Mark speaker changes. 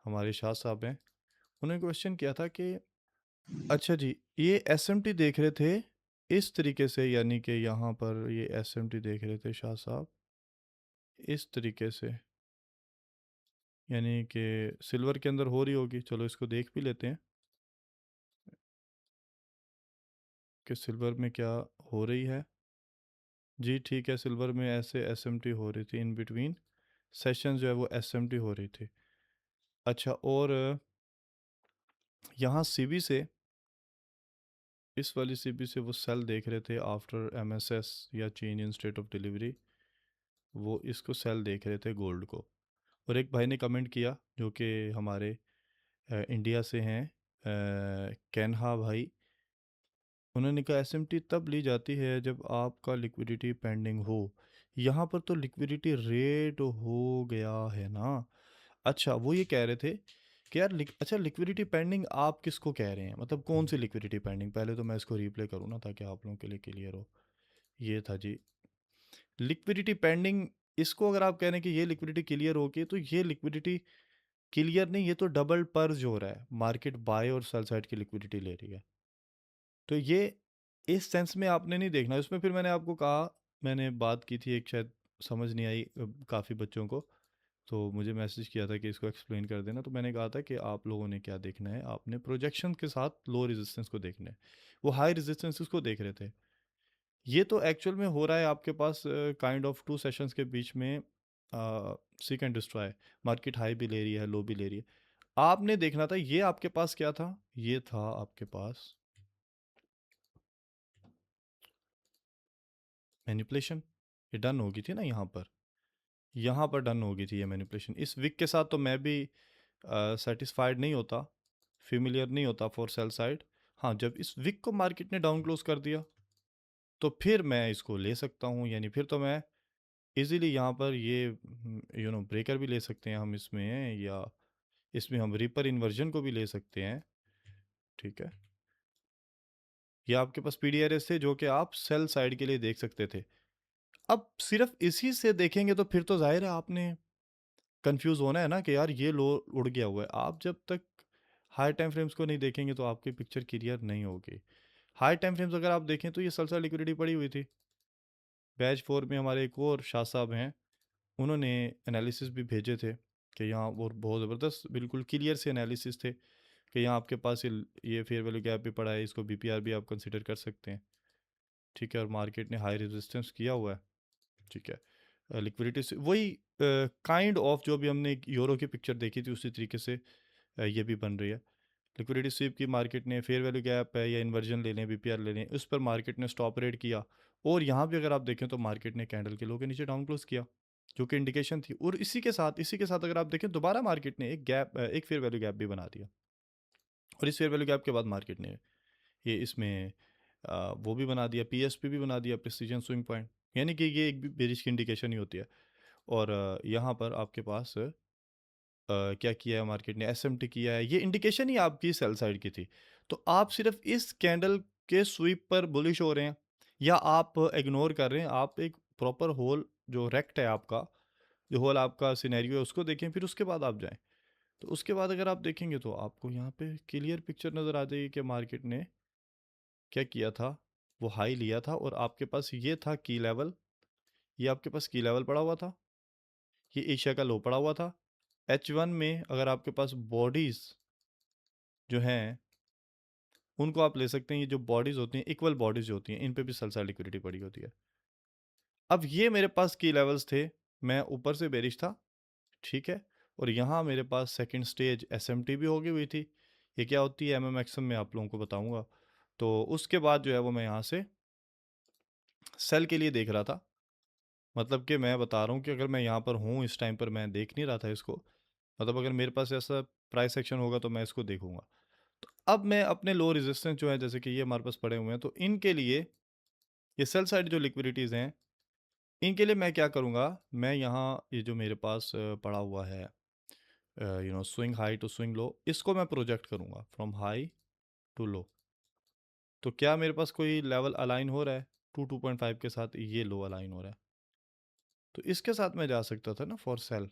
Speaker 1: हमारे शाह साहब हैं, उन्होंने क्वेश्चन किया था कि अच्छा जी, ये एसएमटी देख रहे थे इस तरीके से, यानी कि यहाँ पर ये एसएमटी देख रहे थे शाह साहब इस तरीके से, यानी कि सिल्वर के अंदर हो रही होगी। चलो इसको देख भी लेते हैं कि सिल्वर में क्या हो रही है। जी ठीक है, सिल्वर में ऐसे एसएमटी हो रही थी, इन बिटवीन सेशन जो है वो एसएमटी हो रही थी। अच्छा, और यहाँ सीबी से, इस वाली सीबी से वो सेल देख रहे थे आफ्टर एमएसएस या change in state of delivery, वो इसको सेल देख रहे थे गोल्ड को। और एक भाई ने कमेंट किया जो कि हमारे इंडिया से हैं, कैनहा भाई, उन्होंने कहा एसएमटी तब ली जाती है जब आपका लिक्विडिटी पेंडिंग हो। यहाँ पर तो लिक्विडिटी रेट हो गया है ना। अच्छा, वो ये कह रहे थे कि यार अच्छा, लिक्विडिटी पेंडिंग आप किसको कह रहे हैं, मतलब कौन सी लिक्विडिटी पेंडिंग? पहले तो मैं इसको रिप्ले करूँ ना ताकि आप लोगों के लिए क्लियर हो। ये था जी लिक्विडिटी पेंडिंग। इसको अगर आप कह रहे हैं कि ये लिक्विडिटी क्लियर होगी, तो ये लिक्विडिटी क्लियर नहीं, ये तो डबल पर्ज हो रहा है, मार्केट बाय और सेल साइड की लिक्विडिटी ले रही है। तो ये इस सेंस में आपने नहीं देखना। उसमें फिर मैंने आपको कहा, मैंने बात की थी एक, शायद समझ नहीं आई काफ़ी बच्चों को, तो मुझे मैसेज किया था कि इसको एक्सप्लेन कर देना। तो मैंने कहा था कि आप लोगों ने क्या देखना है, आपने प्रोजेक्शन के साथ लो रेजिस्टेंस को देखना है। वो हाई रेजिस्टेंस को देख रहे थे। ये तो एक्चुअल में हो रहा है आपके पास काइंड ऑफ टू सेशंस के बीच में seek and destroy, market high भी ले रही है, लो भी ले रही है। आपने देखना था ये आपके पास क्या था, ये था आपके पास मैनिपुलेशन। ये डन होगी थी ना यहाँ पर डन होगी थी ये मैनिपुलेशन। इस विक के साथ तो मैं भी सेटिस्फाइड नहीं होता, फेमिलियर नहीं होता फॉर सेल साइड। हाँ, जब इस विक को मार्केट ने डाउन क्लोज कर दिया तो फिर मैं इसको ले सकता हूँ, यानी फिर तो मैं इजीली यहाँ पर ये ब्रेकर भी ले सकते हैं हम इसमें, या इसमें हम रिपर इन्वर्जन को भी ले सकते हैं। ठीक है, ये आपके पास पीडीआरएस थे जो कि आप सेल साइड के लिए देख सकते थे। अब सिर्फ इसी से देखेंगे तो फिर तो जाहिर है आपने कंफ्यूज होना है ना कि यार ये लो उड़ गया हुआ है। आप जब तक हाई टाइम फ्रेम्स को नहीं देखेंगे तो आपकी पिक्चर क्लियर नहीं होगी। हाई टाइम फ्रेम्स अगर आप देखें तो ये सलसा लिक्विडिटी पड़ी हुई थी। बैच 4 में हमारे एक और शाह साहब हैं, उन्होंने एनालिसिस भी भेजे थे कि यहाँ और बहुत ज़बरदस्त बिल्कुल क्लियर से एनालिसिस थे कि यहाँ आपके पास ये फेयर वैल्यू गैप भी पड़ा है, इसको बीपीआर भी आप कंसिडर कर सकते हैं। ठीक है, और मार्केट ने हाई रेजिस्टेंस किया हुआ है। ठीक है, लिक्विडिटी से वही काइंड ऑफ जो भी हमने यूरो की पिक्चर देखी थी उसी तरीके से ये भी बन रही है। लिक्विडिटी स्वीप की मार्केट ने फेयर वैल्यू गैप है या इन्वर्जन ले लें, बीपीआर ले लें, उस पर मार्केट ने स्टॉप रेट किया। और यहाँ भी अगर आप देखें तो मार्केट ने कैंडल के लो के नीचे डाउन क्लोज किया, जो कि इंडिकेशन थी। और इसी के साथ अगर आप देखें दोबारा मार्केट ने एक फेयर वैल्यू गैप भी बना दिया। और इस फेयर वैल्यू गैप के बाद मार्केट ने ये इसमें वो भी बना दिया, पीएसपी भी बना दिया, प्रेसिजन स्विंग पॉइंट, यानी कि ये एक बेरिश की इंडिकेशन ही होती है। और यहाँ पर आपके पास क्या किया है मार्केट ने, एसएमटी किया है, ये इंडिकेशन ही आपकी सेल साइड की थी। तो आप सिर्फ इस कैंडल के स्वीप पर बुलिश हो रहे हैं या आप इग्नोर कर रहे हैं, आप एक प्रॉपर होल जो रेक्ट है आपका, जो होल आपका सिनेरियो है उसको देखें, फिर उसके बाद आप जाएं। तो उसके बाद अगर आप देखेंगे तो आपको यहाँ पे क्लियर पिक्चर नज़र आ जाएगी कि मार्केट ने क्या किया था। वो हाई लिया था और आपके पास ये था की लेवल, ये आपके पास की लेवल पड़ा हुआ था, ये एशिया का लो पड़ा हुआ था। H1 में अगर आपके पास बॉडीज़ जो हैं उनको आप ले सकते हैं, ये जो बॉडीज़ होती हैं इक्वल बॉडीज़ जो होती हैं इन पे भी सलसा लिक्विडिटी पड़ी होती है। अब ये मेरे पास की लेवल्स थे, मैं ऊपर से बेरिश था, ठीक है, और यहाँ मेरे पास सेकंड स्टेज एसएमटी भी होगी हुई थी। ये क्या होती है एमएमएक्सएम में आप लोगों को बताऊंगा। तो उसके बाद जो है वो मैं यहाँ से सेल के लिए देख रहा था, मतलब कि मैं बता रहा हूँ कि अगर मैं यहाँ पर हूँ इस टाइम पर, मैं देख नहीं रहा था इसको, मतलब अगर मेरे पास ऐसा प्राइस एक्शन होगा तो मैं इसको देखूंगा। तो अब मैं अपने लो रेजिस्टेंस जो है, जैसे कि ये हमारे पास पड़े हुए हैं, तो इनके लिए ये सेल साइड जो लिक्विडिटीज़ हैं इनके लिए मैं क्या करूँगा, मैं यहाँ ये जो मेरे पास पड़ा हुआ है swing high to swing low, इसको मैं प्रोजेक्ट करूँगा फ्रॉम हाई टू लो। तो क्या मेरे पास कोई लेवल अलाइन हो रहा है 2.5 के साथ? ये लो अलाइन हो रहा है, तो इसके साथ मैं जा सकता था ना फॉर सेल।